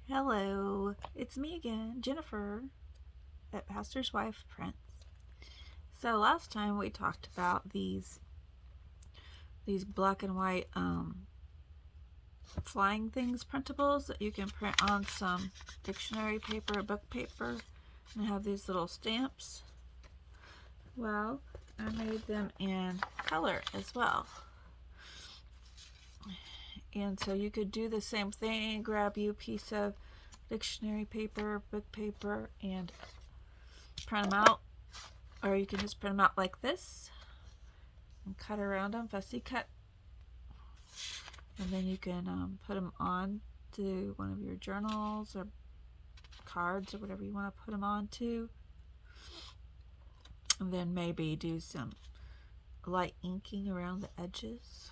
Hello, it's me again, Jennifer at Pastor's Wife Prints. So last time we talked about these black and white flying things printables that you can print on some dictionary paper or book paper and have these little stamps. Well, I made them in color as well. And so you could do the same thing, grab you a piece of dictionary paper, book paper, and print them out. Or you can just print them out like this and cut around them, fussy cut. And then you can put them on to one of your journals or cards or whatever you want to put them on to. And then maybe do some light inking around the edges.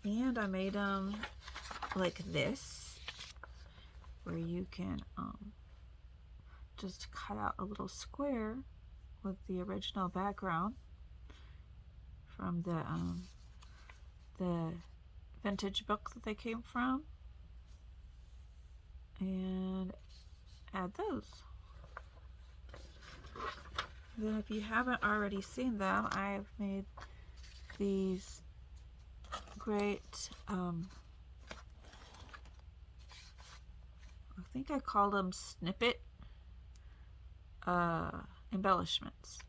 And I made them like this, where you can just cut out a little square with the original background from the vintage book that they came from, and add those. Then if you haven't already seen them, I've made these great I think I call them snippet embellishments.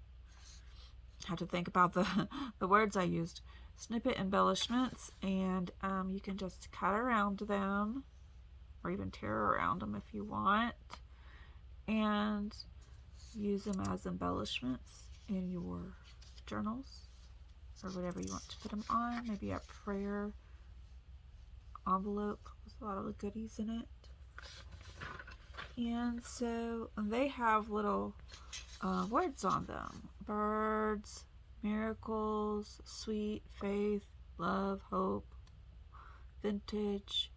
I had to think about the words I used. Snippet embellishments, and you can just cut around them or even tear around them if you want, and use them as embellishments in your journals or whatever you want to put them on. Maybe a prayer envelope with a lot of goodies in it. And so they have little words on them: birds, miracles, sweet, faith, love, hope, vintage.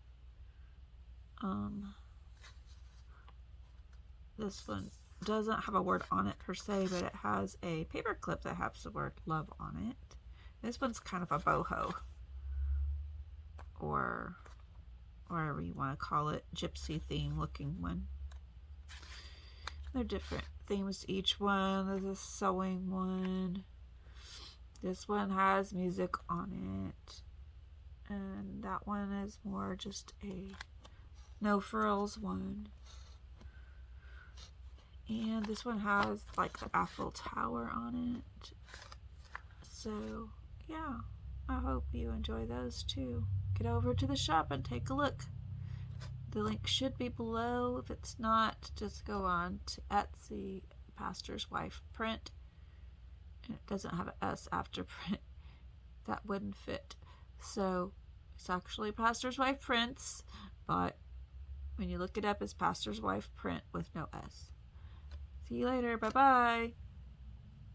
This one doesn't have a word on it per se, but it has a paper clip that has the word love on it. This one's kind of a boho, or whatever you want to call it, gypsy theme looking one. They're different themes to each one. There's a sewing one. This one has music on it. And that one is more just a no frills one. And this one has like the Eiffel Tower on it. So yeah, I hope you enjoy those too. Get over to the shop and take a look. The link should be below. If it's not, just go on to Etsy, Pastor's Wife Print. And it doesn't have an S after print. That wouldn't fit. So it's actually Pastor's Wife Prints, but when you look it up, it's Pastor's Wife Print with no S. See you later. Bye-bye.